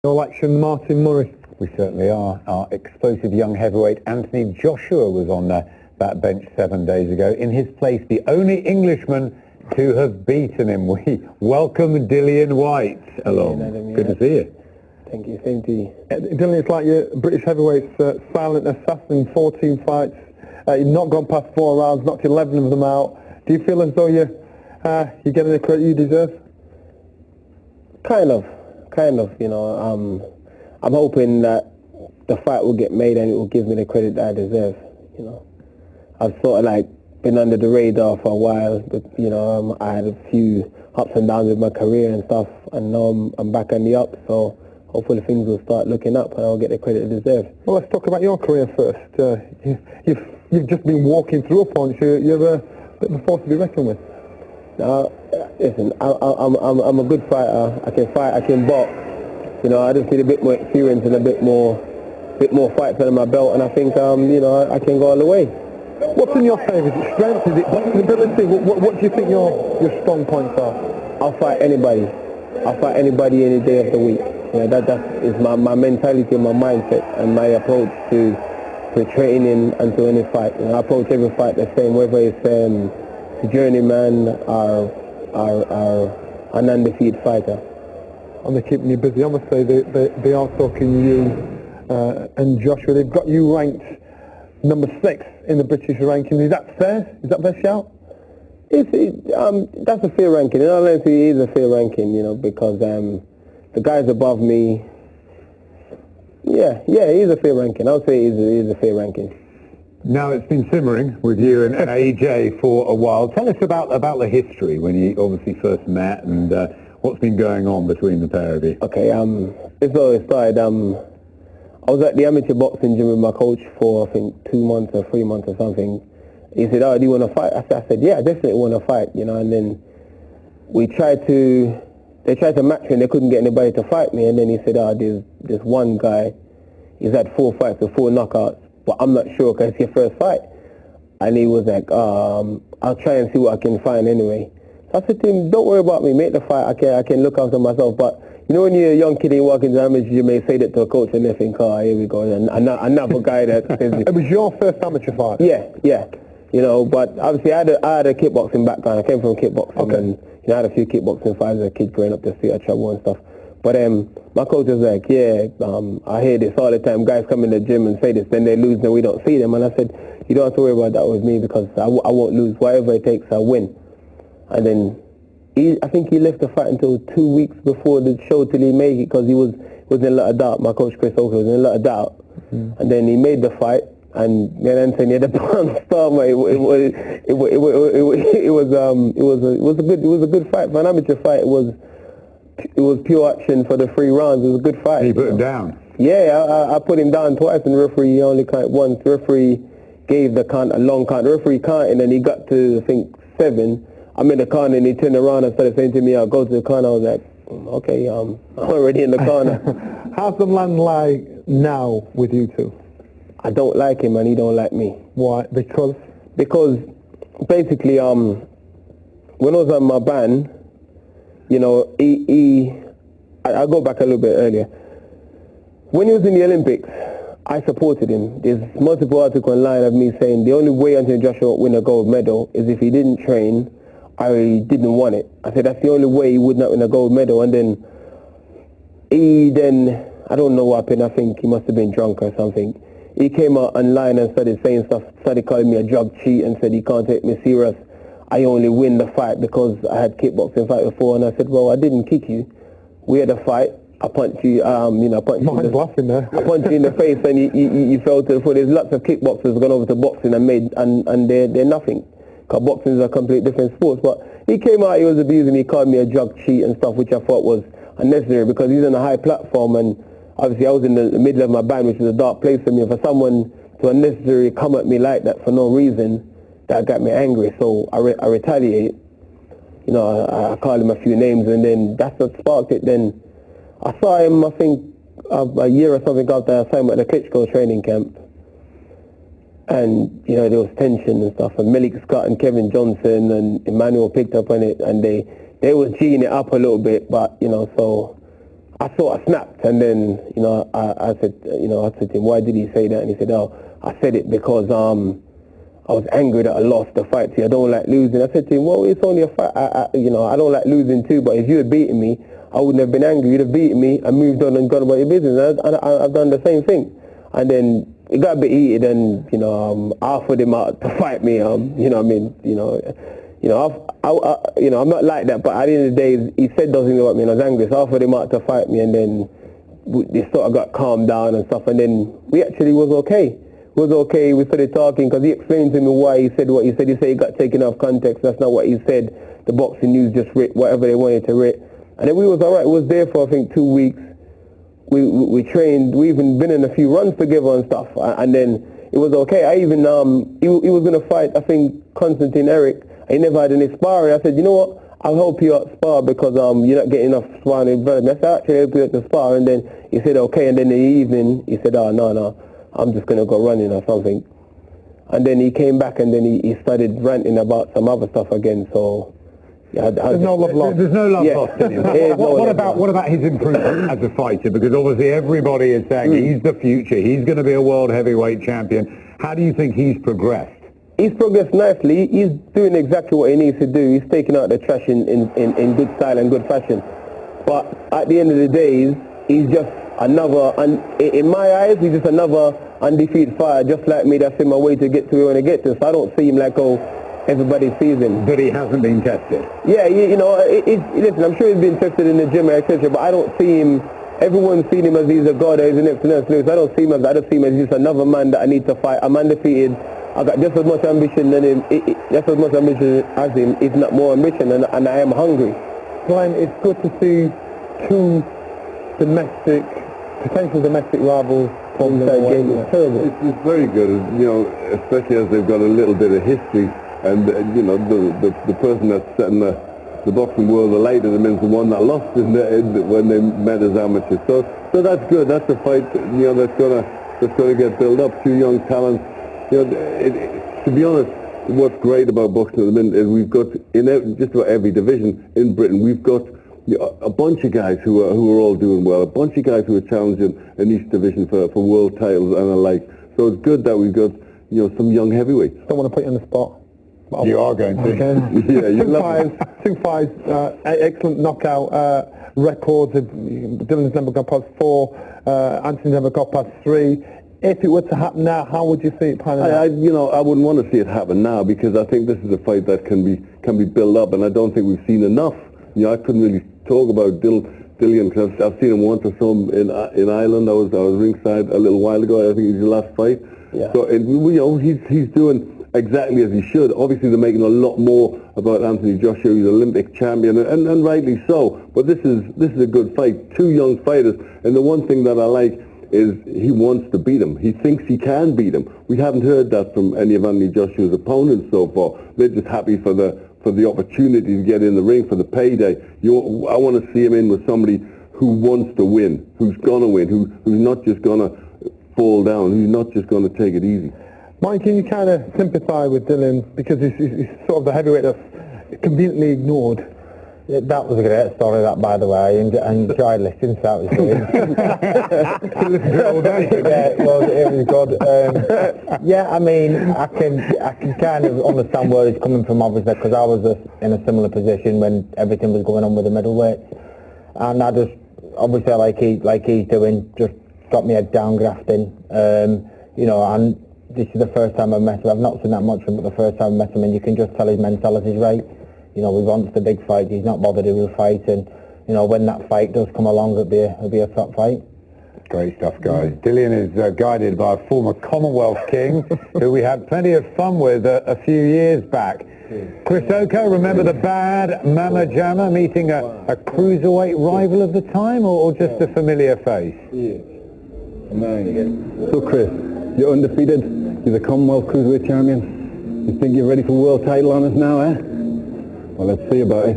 All action, Martin Murray. We certainly are. Our explosive young heavyweight Anthony Joshua was on that bench 7 days ago. In his place, the only Englishman to have beaten him. We welcome DILLIAN WHYTE along. Good to see you. Thank you, same to you. DILLIAN, it's like your British heavyweight's silent assassin, 14 fights. You've not gone past 4 rounds, knocked 11 of them out. Do you feel as though you're getting the credit you deserve? Kind of, you know. I'm hoping that the fight will get made and it will give me the credit that I deserve, you know. I've sort of like been under the radar for a while, but, you know, I had a few ups and downs with my career and stuff, and now I'm back on the up, so hopefully things will start looking up and I'll get the credit I deserve. Well, let's talk about your career first. You've just been walking through opponents. You're a bit of a force to be reckoned with. Listen, I'm a good fighter. I can fight, I can box. You know, I just need a bit more experience and a bit more fights under my belt, and I think, you know, I can go all the way. What's in your favour? Is it strength? Is it ability? What do you think your strong points are? I'll fight anybody. I'll fight anybody any day of the week. You know, that is my mentality and my mindset and my approach to training and to any fight. You know, I approach every fight the same, whether it's a journeyman or an undefeated fighter. And they're keeping you busy. I must say they are talking you and Joshua. They've got you ranked number 6 in the British ranking. Is that fair? Is that their shout? That's a fair ranking. In all honesty, it is a fair ranking, you know, because the guys above me, yeah, it is a fair ranking. I would say it is a fair ranking. Now, it's been simmering with you and AJ for a while. Tell us about the history when you obviously first met and what's been going on between the pair of you. Okay, it's always started. I was at the amateur boxing gym with my coach for, I think, 2 months or 3 months or something. He said, "Oh, do you want to fight?" I said, "Yeah, I definitely want to fight," you know. And then they tried to match me and they couldn't get anybody to fight me. And then he said, "Oh, there's one guy. He's had 4 fights with 4 knockouts, but I'm not sure because it's your first fight." And he was like, "I'll try and see what I can find anyway." So I said to him, "Don't worry about me, make the fight. I can look after myself." But you know, when you're a young kid and you walk into the amateur, you may say that to a coach and they think, "Oh, here we go." And another guy that says it was your first amateur fight. Yeah. You know, but obviously I had a kickboxing background. I came from kickboxing, okay. And you know, I had a few kickboxing fights as a kid growing up to see trouble and stuff. But my coach was like, "Yeah, I hear this all the time. Guys come in the gym and say this, then they lose, and we don't see them." And I said, "You don't have to worry about that with me because I won't lose. Whatever it takes, I'll win." And then I think he left the fight until 2 weeks before the show till he made it because he was in a lot of doubt. My coach Chris Oakley was in a lot of doubt, and then he made the fight. And then Anthony had a pound stomach. It was a good fight for an amateur fight. It was pure action for the 3 rounds. It was a good fight. You put him down. Yeah, I put him down twice, and the referee only counted once. The referee gave the count a long count. The referee counted, and then he got to I think 7. I'm in the corner, and he turned around and started saying to me, "I'll go to the corner." I was like, "Okay, I'm already in the corner." How's the land lie now with you two? I don't like him and he don't like me. Why? Because basically when I was on my band, you know, I'll go back a little bit earlier. When he was in the Olympics, I supported him. There's multiple articles online of me saying the only way Anthony Joshua would win a gold medal is if he didn't train or he didn't want it. I said that's the only way he would not win a gold medal. And then I don't know what happened. I think he must have been drunk or something. He came out online and started saying stuff, started calling me a drug cheat and said he can't take me serious. I only win the fight because I had kickboxing fight before. And I said, "Well, I didn't kick you. We had a fight. I punched you, I punched you in the face and you fell to the floor." There's lots of kickboxers gone over to boxing and they're nothing. Because boxing is a completely different sport. But he came out, he was abusing me, he called me a drug cheat and stuff, which I thought was unnecessary because he's on a high platform and obviously I was in the middle of my band, which is a dark place for me. For someone to unnecessarily come at me like that for no reason, that got me angry. So I retaliate. You know, I called him a few names and then that's what sparked it. Then I saw him, I think, a year or something after I saw him at the Klitschko training camp. And, you know, there was tension and stuff. And Malik Scott and Kevin Johnson and Emmanuel picked up on it and they was G'ing it up a little bit. But, you know, so I sort of snapped, and then, you know, I said to him, why did he say that? And he said, oh, I said it because I was angry that I lost the fight to you. I don't like losing. I said to him, well, it's only a fight. I don't like losing too, but if you had beaten me, I wouldn't have been angry. You'd have beaten me and moved on and gone about your business. And I've done the same thing. And then it got a bit heated, and, you know, I offered him out to fight me. You know what I mean? I'm not like that, but at the end of the day, he said those things about me, and I was angry. So I offered him out to fight me, and then they sort of got calmed down and stuff, and then we actually was okay. We started talking, because he explained to me why he said what he said. He said he got taken out of context. That's not what he said. The boxing news just writ whatever they wanted to writ. And then we was alright. We was there for, I think, 2 weeks. We trained. We even been in a few runs together and stuff. And then it was okay. I even, he was going to fight, I think, Constantine Eric. He never had any sparring. I said, you know what? I'll help you out spar, because you're not getting enough sparring development. I said, actually, I'll help you out to spar. And then he said, okay. And then in the evening, he said, oh, no. I'm just going to go running or something. And then he came back, and then he started ranting about some other stuff again. So there's no love lost. There's no love lost. What about his improvement as a fighter? Because obviously everybody is saying he's the future. He's going to be a world heavyweight champion. How do you think he's progressed? He's progressed nicely. He's doing exactly what he needs to do. He's taking out the trash in good style and good fashion. But at the end of the day, he's just another, and in my eyes, he's just another undefeated fighter, just like me, that's in my way to get to where I want to get to. So I don't see him like, oh, everybody sees him. But he hasn't been tested. Yeah, listen, I'm sure he's been tested in the gym, etc., but I don't see him, everyone's seen him as he's a god, or he's an excellence. I don't see him as that. I just see him as just another man that I need to fight. I'm undefeated. I got just as much ambition than him, just as much ambition as him, if not more ambition, and I am hungry. Glenn, it's good to see two potential domestic rivals from the game. It's very good, you know, especially as they've got a little bit of history, and you know, the person that's setting the boxing world alight at the minute, the one that lost when they met as amateurs. So that's good. That's a fight, you know, that's gonna get built up. Two young talents. You know, to be honest, what's great about boxing at the minute is we've got in just about every division in Britain, we've got a bunch of guys who are all doing well, a bunch of guys who are challenging in each division for world titles and the like. So it's good that we've got, you know, some young heavyweights. Don't want to put you on the spot. You are going to. Okay. Two fights, excellent knockout records. Dylan's never got past 4, Anthony's never got past 3. If it were to happen now, how would you see it panning out? I wouldn't want to see it happen now, because I think this is a fight that can be built up, and I don't think we've seen enough. You know, I couldn't really talk about Dillian, because I've seen him once or so in Ireland. I was ringside a little while ago. I think it was his last fight. Yeah. So, and, you know, he's doing exactly as he should. Obviously, they're making a lot more about Anthony Joshua. He's an Olympic champion, and rightly so. But this is a good fight. Two young fighters, and the one thing that I like is he wants to beat him. He thinks he can beat him. We haven't heard that from any of Anthony Joshua's opponents so far. They're just happy for the opportunity to get in the ring, for the payday. I want to see him in with somebody who wants to win, who's going to win, who's not just going to fall down, who's not just going to take it easy. Mike, can you kind of sympathise with Dillian, because he's sort of the heavyweight that's conveniently ignored? Yeah, that was a great story, that, by the way. I enjoyed listening to that. It was good. Yeah, it was good. Yeah, I mean, I can kind of understand where he's coming from, obviously, because I was in a similar position when everything was going on with the middleweights, and I just, obviously, like he's doing, just got me head down grafting, you know, and this is the first time I've met him. I've not seen that much of him, but the first time I've met him, and you can just tell his mentality's right. You know, we want the big fight. He's not bothered who will fight, and you know, when that fight does come along, it'll be a top fight. Great stuff, guys. Dillian is guided by a former Commonwealth king who we had plenty of fun with a few years back. Chris Oko, remember the bad Mama Jamma meeting a cruiserweight rival of the time, or just a familiar face? Yeah. So Chris, you're undefeated. You're the Commonwealth cruiserweight champion. You think you're ready for world title on us now, eh? Well, let's see about it.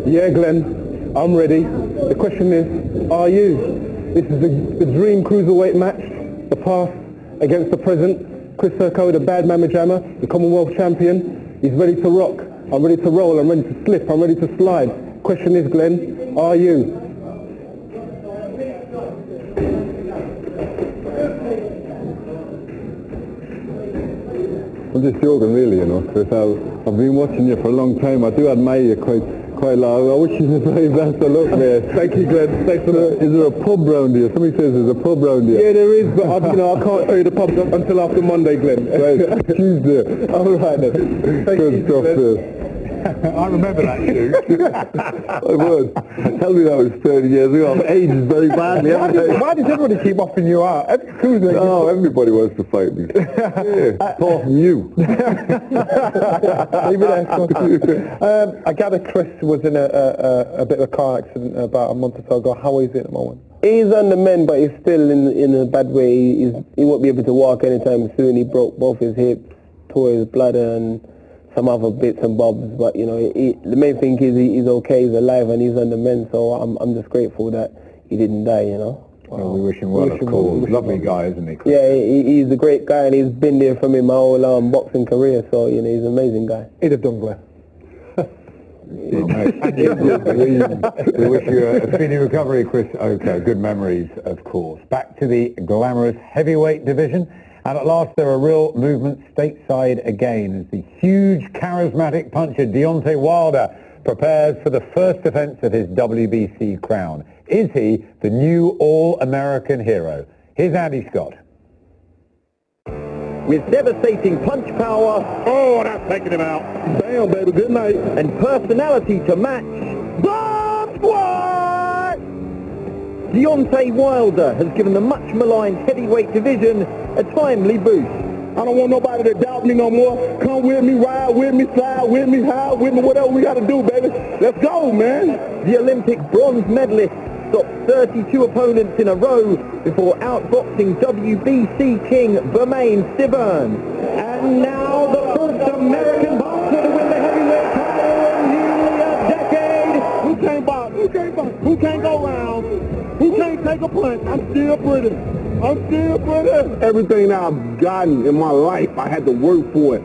Yeah, Glenn, I'm ready. The question is, are you? This is the dream cruiserweight match, the past against the present. Chris Oko, the bad Mama Jamma, the Commonwealth champion, he's ready to rock. I'm ready to roll, I'm ready to slip, I'm ready to slide. Question is, Glenn, are you? I'm just joking, really, you know, Chris. I've been watching you for a long time. I do admire you quite a lot. I wish you the very best of luck, mate. Thank you, Glenn. Thanks for that. Is there a pub round here? Somebody says there's a pub round here. Yeah, there is, but I can't tell you the pub until after Monday, Glenn. Right, Tuesday. All right, then. Good stuff, Chris. I remember that shoot. I would. Tell me that was 30 years ago. I've aged very badly. Why does everybody keep offering you out? Oh, everybody wants to fight me. Yeah, apart from you. I gather Chris was in a bit of a car accident about a month or so ago. How is he at the moment? He's on the mend, but he's still in a bad way. He won't be able to walk anytime soon. He broke both his hips, tore his bladder, and some other bits and bobs. But you know, the main thing is he's okay, he's alive, and he's on the mend. So I'm just grateful that he didn't die. You know. Well, we wish him well, of course. Lovely guy, isn't he, Chris? Yeah, he's a great guy, and he's been there for me my whole boxing career. So you know, he's an amazing guy. He'd have done, Glenn. Well, mate, we wish you a speedy recovery, Chris. Okay, good memories, of course. Back to the glamorous heavyweight division. And at last there are real movements stateside again as the huge charismatic puncher Deontay Wilder prepares for the first defence of his WBC crown. Is he the new All-American hero? Here's Andy Scott. With devastating punch power, Oh, that's taking him out. Damn, baby, good night. and personality to match, Bob White! Deontay Wilder has given the much-maligned heavyweight division a timely boost. I don't want nobody to doubt me no more. Come with me, ride with me, slide with me, hide with me, whatever we got to do, baby. Let's go, man. The Olympic bronze medalist stopped 32 opponents in a row before outboxing WBC king Bermain Stiverne. And now the first American boxer to win the heavyweight title in nearly a decade. Who can't box? Who can't box? Who can't go round? Who can't take a punch? I'm still pretty. I'm still pretty. Everything that I've gotten in my life, I had to work for it.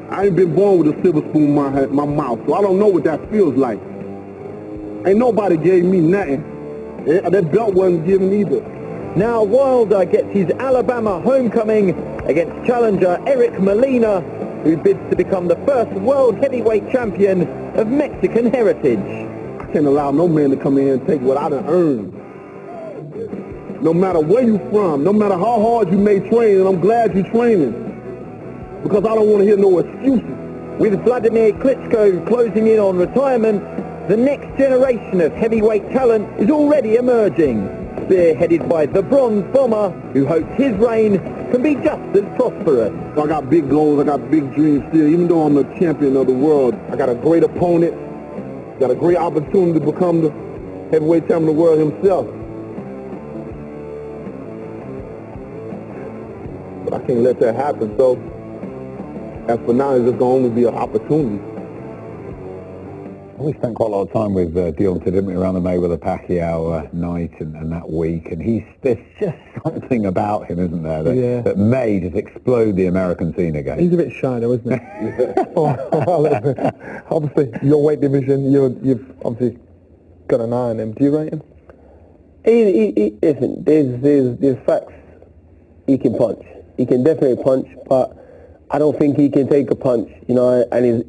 I ain't been born with a silver spoon in my mouth, so I don't know what that feels like. Ain't nobody gave me nothing. That belt wasn't given either. Now Wilder gets his Alabama homecoming against challenger Eric Molina, who bids to become the first world heavyweight champion of Mexican heritage. I can't allow no man to come in and take what I done earned. No matter where you from, no matter how hard you may train, and I'm glad you're training, because I don't want to hear no excuses. With Vladimir Klitschko closing in on retirement, the next generation of heavyweight talent is already emerging, spearheaded by the Bronze Bomber, who hopes his reign can be just as prosperous. I got big goals, I got big dreams still. Even though I'm the champion of the world, I got a great opponent, got a great opportunity to become the heavyweight champion of the world himself. But I can't let that happen, so as for now, it's just going to only be an opportunity. We spent quite a lot of time with Deontay, didn't we, around the Mayweather-Pacquiao night and that week, and there's just something about him, isn't there, that may just explode the American scene again. He's a bit shy though, isn't he? Obviously, your weight division, you've obviously got an eye on him. Do you rate him? Listen, there's facts. He can punch. He can definitely punch, but I don't think he can take a punch, you know, and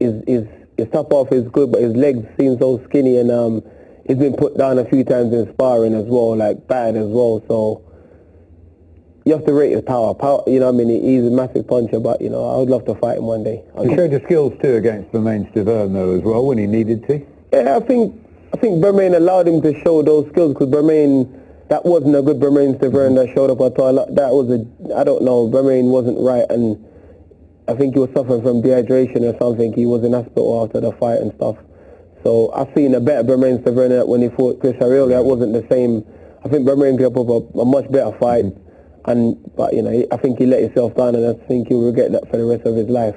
his top off is good, but his legs seem so skinny, and he's been put down a few times in sparring as well, like bad as well, so you have to rate his power, you know what I mean, he's a massive puncher, but, you know, I would love to fight him one day. He showed his skills too against Bermain Stiverne though as well, when he needed to. Yeah, I think Bermain allowed him to show those skills, because Bermain, that wasn't a good Bermain Stiverne that showed up at all. That was I don't know, Bermain wasn't right, and I think he was suffering from dehydration or something. He was in hospital after the fight and stuff. So I've seen a better Bermain Stiverne when he fought Chris Arioli. That wasn't the same. I think Bermain gave up a much better fight, but you know, I think he let himself down, and I think he'll regret that for the rest of his life.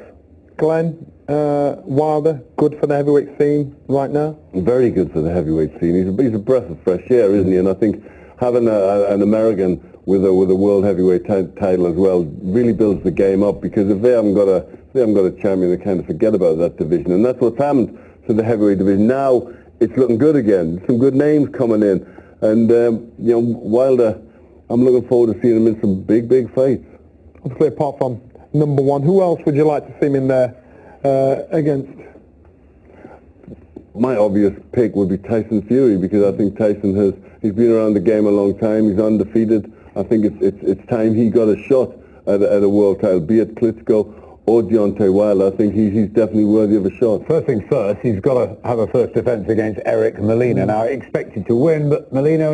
Glenn, Wilder, good for the heavyweight scene right now? Very good for the heavyweight scene. He's a breath of fresh air, isn't he? And I think having an American with a world heavyweight title as well really builds the game up, because if they haven't got a champion, they kind of forget about that division, and that's what's happened to the heavyweight division. Now it's looking good again. Some good names coming in. And you know, Wilder, I'm looking forward to seeing him in some big fights. Obviously, apart from number one, who else would you like to see him in there against? My obvious pick would be Tyson Fury, because I think Tyson he's been around the game a long time. He's undefeated. I think it's time he got a shot at a world title, be it Klitschko or Deontay Wilder. I think he's definitely worthy of a shot. First things first, he's got to have a first defence against Eric Molina. Now, expected to win, but Molina only